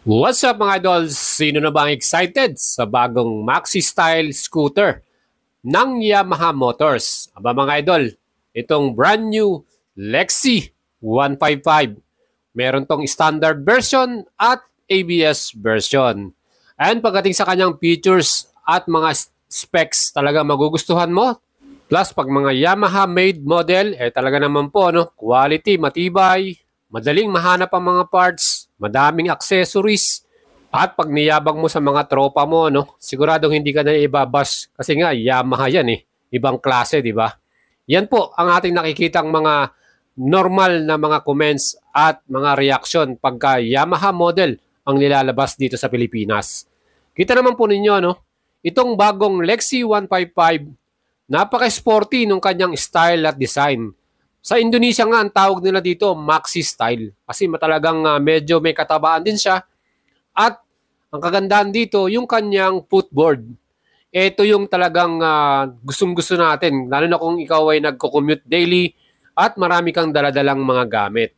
What's up mga idol? Sino na ba ang excited sa bagong Maxi Style scooter ng Yamaha Motors? Aba mga idol, itong brand new Lexi 155. Meron tong standard version at ABS version. And pagdating sa kanyang features at mga specs, talaga magugustuhan mo. Plus pag mga Yamaha made model, talaga naman po quality, matibay, madaling mahanap ang mga parts, madaming accessories. At pag niyabang mo sa mga tropa mo, siguradong hindi ka na ibabash kasi nga Yamaha yan Ibang klase, di ba? Yan po ang ating nakikitang mga normal na mga comments at mga reaction pagka Yamaha model ang nilalabas dito sa Pilipinas. Kita naman po ninyo, itong bagong Lexi 155, napaka-sporty nung kanyang style at design. Sa Indonesia nga, ang tawag nila dito, Maxi Style. Kasi matalagang medyo may katabaan din siya. At ang kagandahan dito, yung kanyang footboard. Ito yung talagang gustong-gusto natin. Lalo na kung ikaw ay nagko-commute daily at marami kang daladalang mga gamit.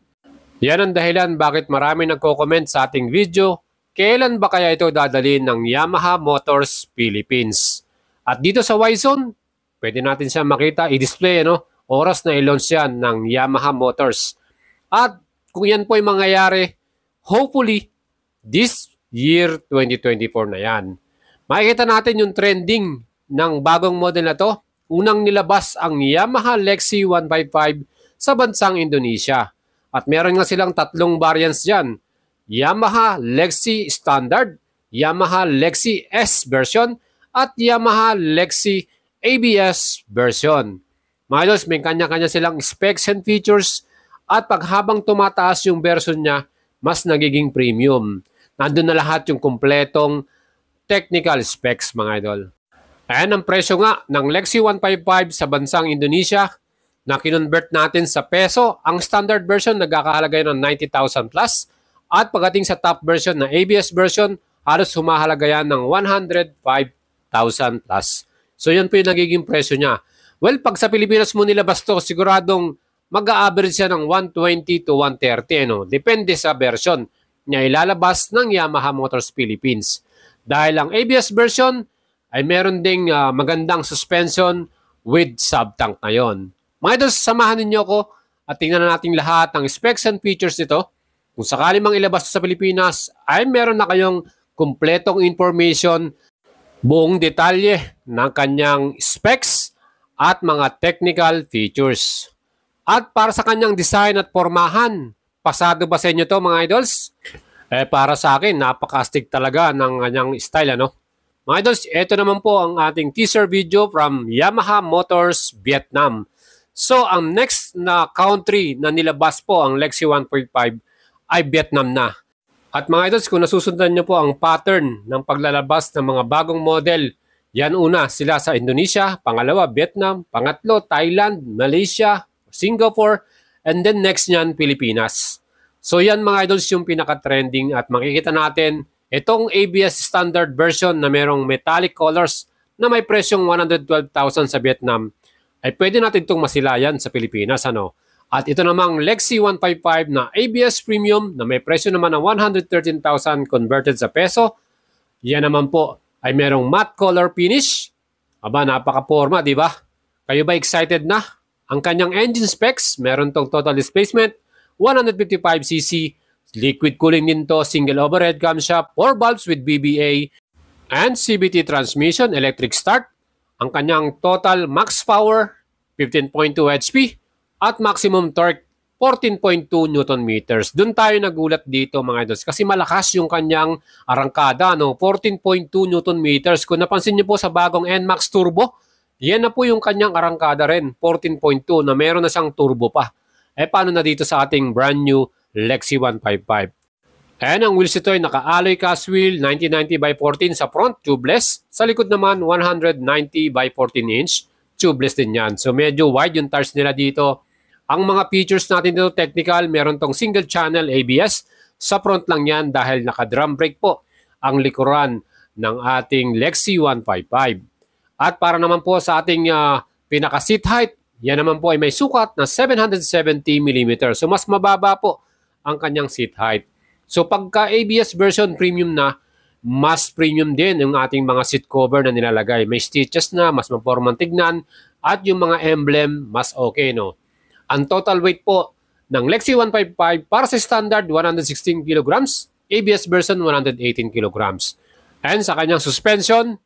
Yan ang dahilan bakit marami nagko-comment sa ating video. Kailan ba kaya ito dadalhin ng Yamaha Motors Philippines? At dito sa Y-Zone, pwede natin siya makita, i-display, oras na i-launch yan ng Yamaha Motors. At kung yan po ay mangyayari, hopefully, this year 2024 na yan. Makikita natin yung trending ng bagong model na to. Unang nilabas ang Yamaha Lexi 155 sa bansang Indonesia. At meron nga silang tatlong variants dyan. Yamaha Lexi Standard, Yamaha Lexi S version, at Yamaha Lexi ABS version. Mga idols, may kanya-kanya silang specs and features at paghabang tumataas yung version niya, mas nagiging premium. Nandun na lahat yung kumpletong technical specs mga idol. Ayan ang presyo nga ng Lexi 155 sa bansang Indonesia na kinonvert natin sa peso. Ang standard version nagkakahalaga ng 90,000 plus at pagdating sa top version na ABS version, halos humahalaga yan ng 105,000 plus. So yan po yung nagiging presyo niya. Well, pag sa Pilipinas mo nilabas to, siguradong mag-a-average siya ng 120 to 130. Depende sa version niya ilalabas ng Yamaha Motors Philippines. Dahil ang ABS version ay meron ding magandang suspension with sub-tank na yon. Mga idol, samahan ninyo ako at tingnan na natin lahat ng specs and features nito. Kung sakali mang ilabas sa Pilipinas, ay meron na kayong kumpletong information, buong detalye ng kanyang specs at mga technical features. At para sa kanyang design at pormahan, pasado ba sa inyo to mga idols? Para sa akin, napaka-astig talaga ng kanyang style, Mga idols, ito naman po ang ating teaser video from Yamaha Motors Vietnam. So, ang next na country na nilabas po ang Lexi 155 ay Vietnam na. At mga idols, kung nasusundan nyo po ang pattern ng paglalabas ng mga bagong model, yan una sila sa Indonesia, pangalawa Vietnam, pangatlo Thailand, Malaysia, Singapore, and then next nyan Pilipinas. So yan mga idols yung pinaka-trending at makikita natin itong ABS standard version na merong metallic colors na may presyong 112,000 sa Vietnam ay pwede natin itong masilayan sa Pilipinas. At ito namang Lexi 155 na ABS Premium na may presyo naman ng 113,000 converted sa peso. Yan naman po ay merong matte color finish. Aba, napaka-porma, di ba? Kayo ba excited na? Ang kanyang engine specs, meron tong total displacement, 155cc, liquid cooling din to, single overhead camshaft, 4 valves with BBA, and CVT transmission, electric start. Ang kanyang total max power, 15.2 HP, at maximum torque, 14.2 Nm. Doon tayo nagulat dito mga idols kasi malakas yung kanyang arangkada, 14.2 Nm. Kung napansin niyo po sa bagong NMAX Turbo, yan na po yung kanyang arangkada rin, 14.2 na meron na siyang turbo pa. Paano na dito sa ating brand new Lexi 155? Ang wheels ito ay naka-alloy cast wheel 1990 by 14 sa front, tubeless. Sa likod naman 190 by 14 inch, tubeless din yan. So medyo wide yung tires nila dito. Ang mga features natin dito technical, meron tong single channel ABS. Sa front lang yan dahil naka-drum brake po ang likuran ng ating Lexi 155. At para naman po sa ating pinaka-seat height, yan naman po ay may sukat na 770 mm. So mas mababa po ang kanyang seat height. So pagka ABS version premium na, mas premium din yung ating mga seat cover na nilalagay. May stitches na, mas mapormang tignan, at yung mga emblem, mas okay, no? Ang total weight po ng Lexi 155 para sa standard 116 kilograms, ABS version 118 kilograms. And sa kanyang suspension,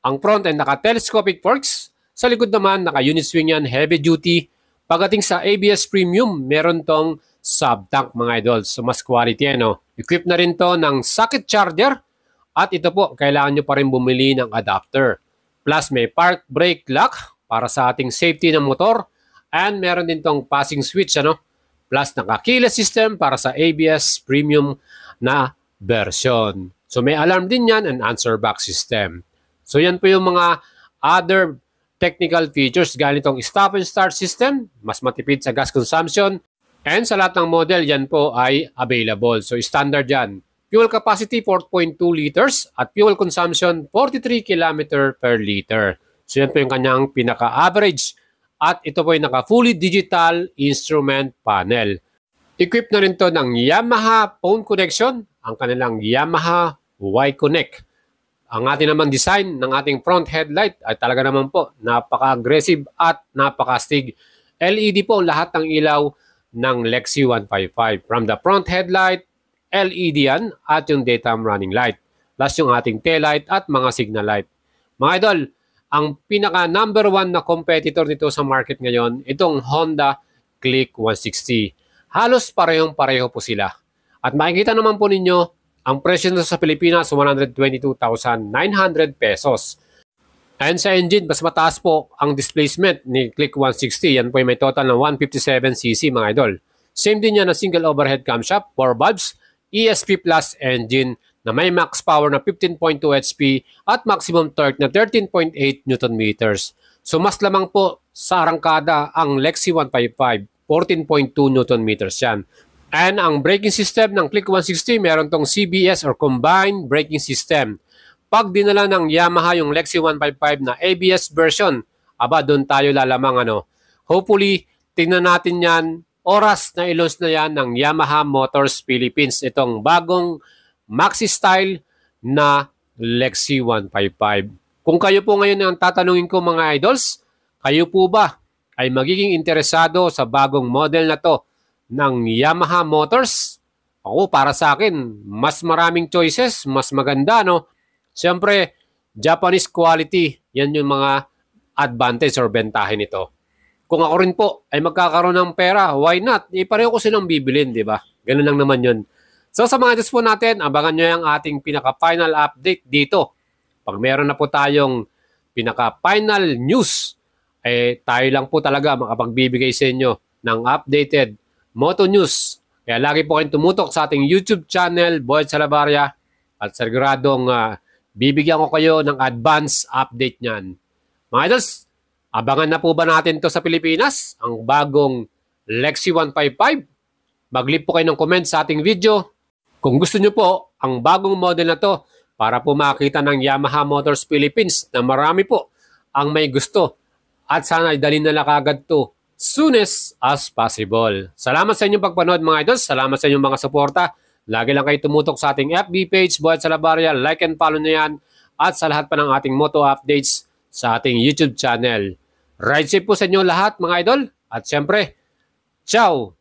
ang front ay naka-telescopic forks. Sa likod naman, naka-unit swing yan, heavy duty. Pagdating sa ABS Premium, meron tong sub-tank mga idol. So mas quality yan. No? Equipped na rin to ng socket charger. At ito po, kailangan nyo pa rin bumili ng adapter. Plus may park brake lock para sa ating safety ng motor. And meron din tong passing switch. Ano? Plus naka-keyless system para sa ABS Premium na version. So may alarm din yan and answer back system. So yan po yung mga other technical features. Ganitong stop and start system, mas matipid sa gas consumption. And sa lahat ng model, yan po ay available. So standard yan. Fuel capacity 4.2 liters at fuel consumption 43 km per liter. So yan po yung kanyang pinaka-average. At ito po yung naka-fully digital instrument panel. Equipped na rin to ng Yamaha phone connection, ang kanilang Yamaha Y-Connect. Ang ating naman design ng ating front headlight ay talaga naman po napaka-aggressive at napaka-astig. LED po lahat ng ilaw ng Lexi 155. From the front headlight, LED yan at yung daytime running light. Plus yung ating tail light at mga signal light. Mga idol, ang pinaka number 1 na competitor nito sa market ngayon, itong Honda Click 160. Halos parehong-pareho po sila. At makikita naman po ninyo, ang presyo nito sa Pilipinas, 122,900 pesos. And sa engine, mas mataas po ang displacement ni Click 160. Yan po ay may total ng 157cc mga idol. Same din yan na single overhead camshaft, 4 valves, ESP Plus engine na may max power na 15.2 HP at maximum torque na 13.8 Nm. So mas lamang po sa arangkada ang Lexi 155. 14.2 Nm yan. And ang braking system ng Click 160, meron tong CBS or Combined Braking System. Pag dinala ng Yamaha yung Lexi 155 na ABS version, aba doon tayo lalamang ano. Hopefully, tingnan natin yan, oras na i-launch na yan ng Yamaha Motors Philippines. Itong bagong maxi style na Lexi 155. Kung kayo po ngayon ang tatanungin ko mga idols, kayo po ba ay magiging interesado sa bagong model na to ng Yamaha Motors? Ako, para sa akin, mas maraming choices, mas maganda, no? Siyempre, Japanese quality, yan yung mga advantage or bentahin nito. Kung ako rin po ay magkakaroon ng pera, why not? Pareho ko silang bibilin, di ba? Ganun lang naman yun. So sa mga idols po natin, abangan nyo yung ating pinaka-final update dito. Pag meron na po tayong pinaka-final news, tayo lang po talaga makapagbibigay sa inyo ng updated Moto News. Kaya lagi po kayong tumutok sa ating YouTube channel, Boyd Salabarria, at siguradong bibigyan ko kayo ng advance update niyan. Mga idols, abangan na po ba natin to sa Pilipinas? Ang bagong Lexi 155? Mag-leave po kayo ng comment sa ating video. Kung gusto nyo po ang bagong model na to para po makita ng Yamaha Motors Philippines na marami po ang may gusto. At sana ay dalhin na lang agad to soonest as possible. Salamat sa inyong pagpanood mga idols. Salamat sa inyong mga suporta. Lagi lang kayo tumutok sa ating FB page, Boyd Salabarria. Like and follow na yan. At sa lahat pa ng ating moto updates sa ating YouTube channel. Ride safe po sa inyo lahat mga idol. At syempre, ciao!